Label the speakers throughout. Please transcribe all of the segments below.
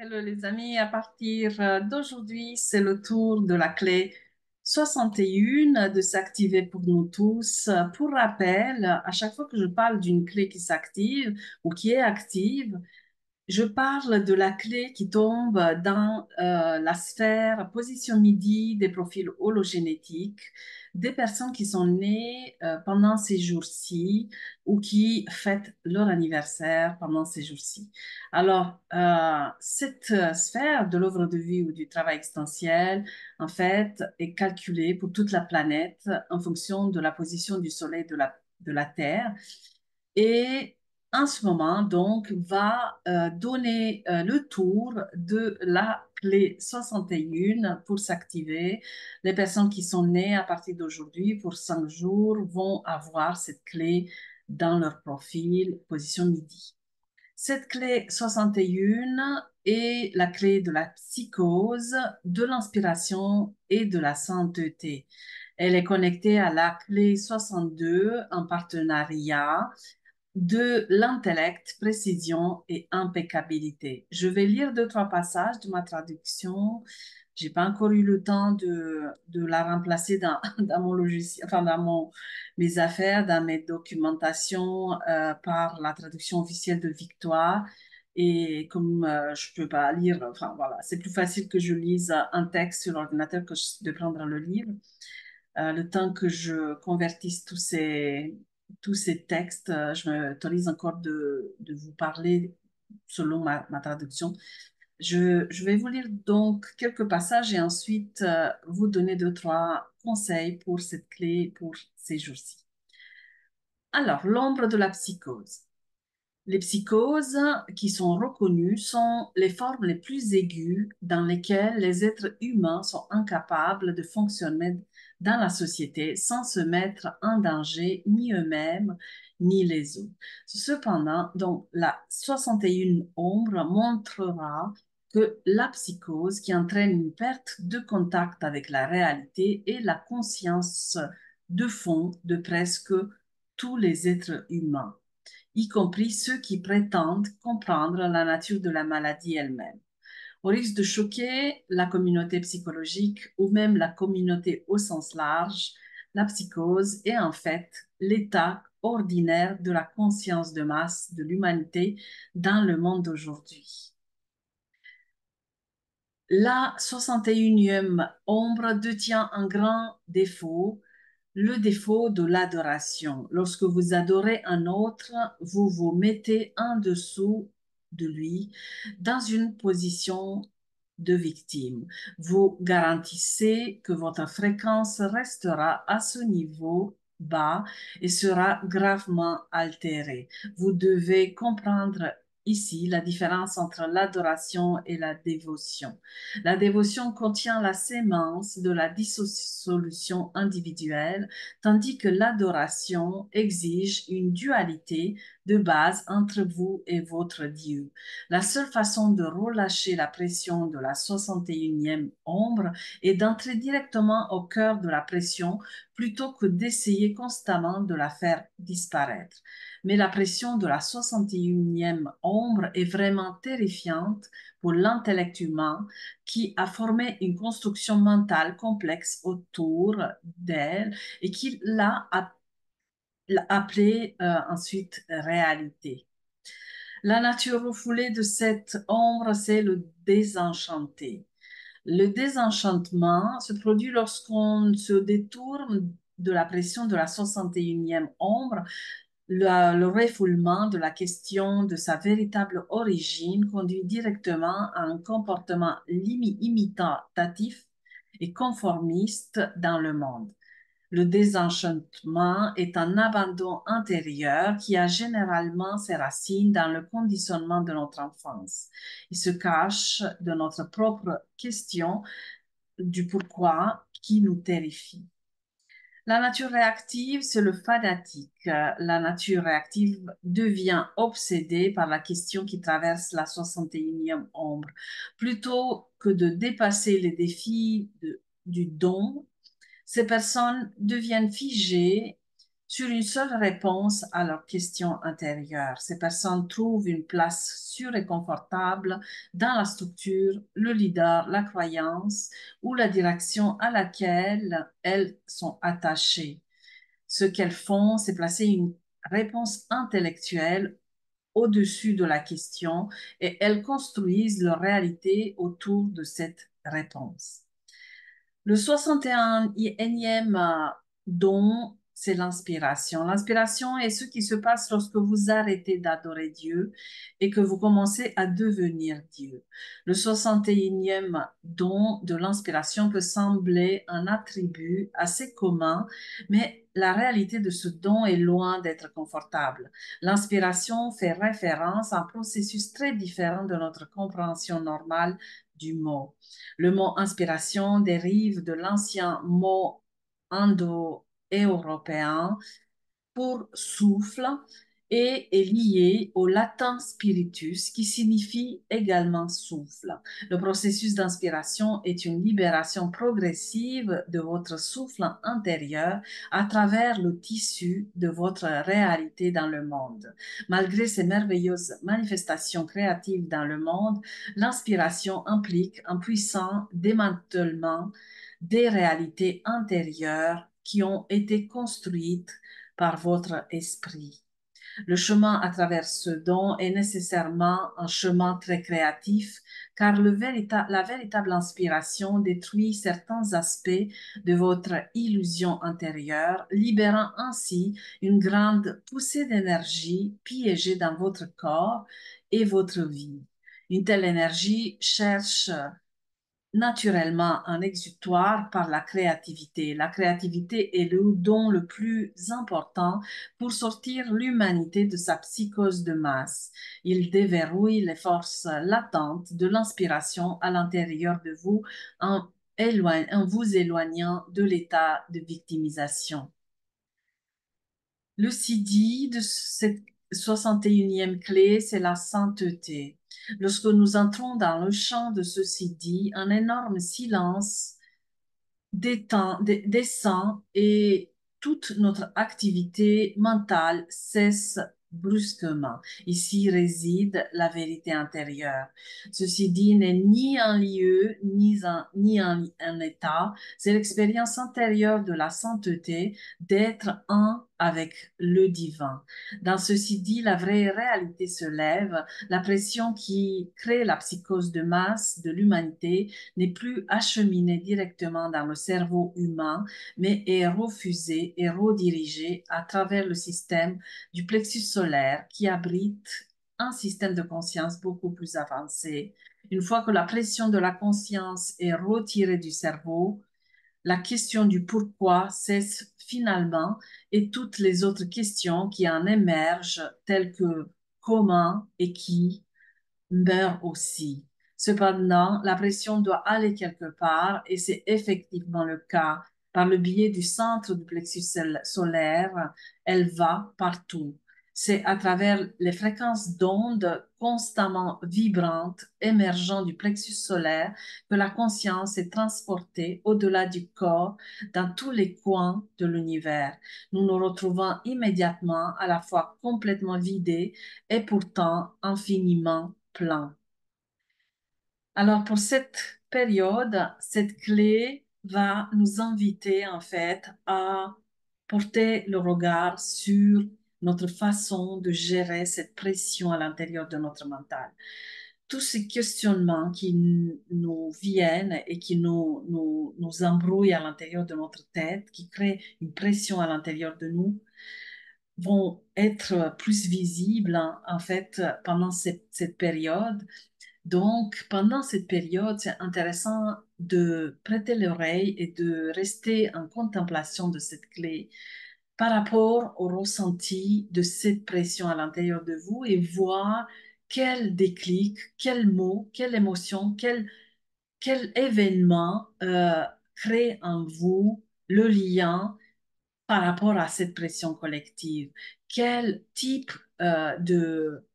Speaker 1: Hello les amis, à partir d'aujourd'hui, c'est le tour de la clé 61 de s'activer pour nous tous. Pour rappel, à chaque fois que je parle d'une clé qui s'active ou qui est active, je parle de la clé qui tombe dans la sphère position midi des profils hologénétiques des personnes qui sont nées pendant ces jours-ci ou qui fêtent leur anniversaire pendant ces jours-ci. Alors, cette sphère de l'œuvre de vie ou du travail existentiel, en fait, est calculée pour toute la planète en fonction de la position du Soleil de la Terre. Et en ce moment, donc, va donner le tour de la clé 61 pour s'activer. Les personnes qui sont nées à partir d'aujourd'hui pour 5 jours vont avoir cette clé dans leur profil, position midi. Cette clé 61 est la clé de la psychose, de l'inspiration et de la sainteté. Elle est connectée à la clé 62 en partenariat de l'intellect, précision et impeccabilité. Je vais lire deux, trois passages de ma traduction. J'ai pas encore eu le temps de la remplacer dans, dans mon logiciel, enfin mes affaires, dans mes documentations par la traduction officielle de Victoire. Et comme je peux pas lire, enfin voilà, c'est plus facile que je lise un texte sur l'ordinateur que de prendre le livre. Le temps que je convertisse tous ces textes, je m'autorise encore de vous parler selon ma traduction. Je vais vous lire donc quelques passages et ensuite vous donner deux, trois conseils pour cette clé pour ces jours-ci. Alors, l'ombre de la psychose. Les psychoses qui sont reconnues sont les formes les plus aiguës dans lesquelles les êtres humains sont incapables de fonctionner dans la société sans se mettre en danger ni eux-mêmes ni les autres. Cependant, donc, la 61 ombre montrera que la psychose qui entraîne une perte de contact avec la réalité et la conscience de fond de presque tous les êtres humains, y compris ceux qui prétendent comprendre la nature de la maladie elle-même. Au risque de choquer la communauté psychologique ou même la communauté au sens large, la psychose est en fait l'état ordinaire de la conscience de masse de l'humanité dans le monde d'aujourd'hui. La 61e ombre détient un grand défaut, le défaut de l'adoration. Lorsque vous adorez un autre, vous vous mettez en dessous de lui dans une position de victime. Vous garantissez que votre fréquence restera à ce niveau bas et sera gravement altérée. Vous devez comprendre ici la différence entre l'adoration et la dévotion. La dévotion contient la sémence de la dissolution individuelle, tandis que l'adoration exige une dualité de base entre vous et votre Dieu. La seule façon de relâcher la pression de la 61e ombre est d'entrer directement au cœur de la pression plutôt que d'essayer constamment de la faire disparaître. Mais la pression de la 61e ombre est vraiment terrifiante pour l'intellect humain qui a formé une construction mentale complexe autour d'elle et qui l'a appelée ensuite réalité. La nature refoulée de cette ombre, c'est le désenchanté. Le désenchantement se produit lorsqu'on se détourne de la pression de la 61e ombre. Le refoulement de la question de sa véritable origine conduit directement à un comportement imitatif et conformiste dans le monde. Le désenchantement est un abandon intérieur qui a généralement ses racines dans le conditionnement de notre enfance. Il se cache de notre propre question du pourquoi qui nous terrifie. La nature réactive, c'est le fanatique. La nature réactive devient obsédée par la question qui traverse la 61e ombre. Plutôt que de dépasser les défis du don, ces personnes deviennent figées sur une seule réponse à leurs questions intérieures. Ces personnes trouvent une place sûre et confortable dans la structure, le leader, la croyance ou la direction à laquelle elles sont attachées. Ce qu'elles font, c'est placer une réponse intellectuelle au-dessus de la question et elles construisent leur réalité autour de cette réponse. Le 61e don, c'est l'inspiration. L'inspiration est ce qui se passe lorsque vous arrêtez d'adorer Dieu et que vous commencez à devenir Dieu. Le 61e don de l'inspiration peut sembler un attribut assez commun, mais la réalité de ce don est loin d'être confortable. L'inspiration fait référence à un processus très différent de notre compréhension normale du mot. Le mot inspiration dérive de l'ancien mot indo-européen pour souffle et est lié au latin spiritus qui signifie également souffle. Le processus d'inspiration est une libération progressive de votre souffle intérieur à travers le tissu de votre réalité dans le monde. Malgré ces merveilleuses manifestations créatives dans le monde, l'inspiration implique un puissant démantèlement des réalités intérieures qui ont été construites par votre esprit. Le chemin à travers ce don est nécessairement un chemin très créatif, car la véritable inspiration détruit certains aspects de votre illusion intérieure, libérant ainsi une grande poussée d'énergie piégée dans votre corps et votre vie. Une telle énergie cherche naturellement un exutoire par la créativité. La créativité est le don le plus important pour sortir l'humanité de sa psychose de masse. Il déverrouille les forces latentes de l'inspiration à l'intérieur de vous en vous éloignant de l'état de victimisation. Le CD de cette 61e clé, c'est la sainteté. Lorsque nous entrons dans le champ de ce CD, un énorme silence descend et toute notre activité mentale cesse brusquement. Ici réside la vérité intérieure. Ceci dit n'est ni un lieu, ni un état, c'est l'expérience intérieure de la sainteté, d'être un avec le divin. Dans ceci dit, la vraie réalité se lève, la pression qui crée la psychose de masse de l'humanité n'est plus acheminée directement dans le cerveau humain, mais est refusée et redirigée à travers le système du plexus solaire qui abrite un système de conscience beaucoup plus avancé. Une fois que la pression de la conscience est retirée du cerveau, la question du pourquoi cesse finalement et toutes les autres questions qui en émergent, telles que comment et qui, meurt aussi. Cependant, la pression doit aller quelque part et c'est effectivement le cas. Par le biais du centre du plexus solaire, elle va partout. C'est à travers les fréquences d'ondes constamment vibrantes émergeant du plexus solaire que la conscience est transportée au-delà du corps dans tous les coins de l'univers. Nous nous retrouvons immédiatement à la fois complètement vidés et pourtant infiniment plein. Alors pour cette période, cette clé va nous inviter en fait à porter le regard sur notre façon de gérer cette pression à l'intérieur de notre mental. Tous ces questionnements qui nous viennent et qui nous embrouillent à l'intérieur de notre tête, qui créent une pression à l'intérieur de nous, vont être plus visibles en fait pendant cette période. Donc, pendant cette période, c'est intéressant de prêter l'oreille et de rester en contemplation de cette clé par rapport au ressenti de cette pression à l'intérieur de vous et voir quel déclic, quel mot, quelle émotion, quel événement crée en vous le lien par rapport à cette pression collective. Quel type de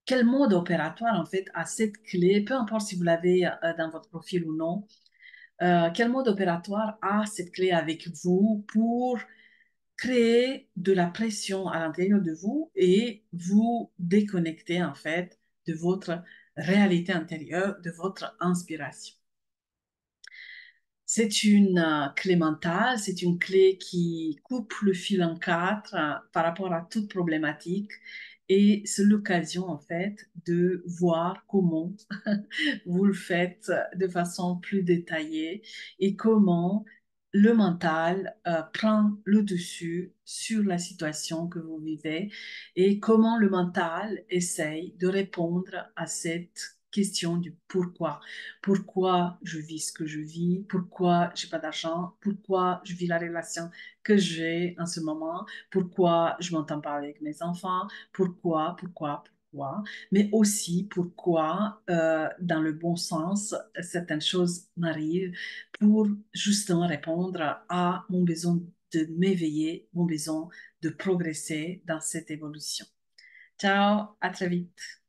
Speaker 1: quel mode opératoire en fait a cette clé, peu importe si vous l'avez dans votre profil ou non, quel mode opératoire a cette clé avec vous pour créer de la pression à l'intérieur de vous et vous déconnecter en fait de votre réalité intérieure, de votre inspiration. C'est une clé mentale, c'est une clé qui coupe le fil en quatre par rapport à toute problématique et c'est l'occasion en fait de voir comment vous le faites de façon plus détaillée et comment le mental prend le dessus sur la situation que vous vivez et comment le mental essaye de répondre à cette question du pourquoi. Pourquoi je vis ce que je vis? Pourquoi j'ai pas d'argent? Pourquoi je vis la relation que j'ai en ce moment? Pourquoi je m'entends pas avec mes enfants? Pourquoi? Mais aussi pourquoi, dans le bon sens, certaines choses m'arrivent pour justement répondre à mon besoin de m'éveiller, mon besoin de progresser dans cette évolution. Ciao, à très vite.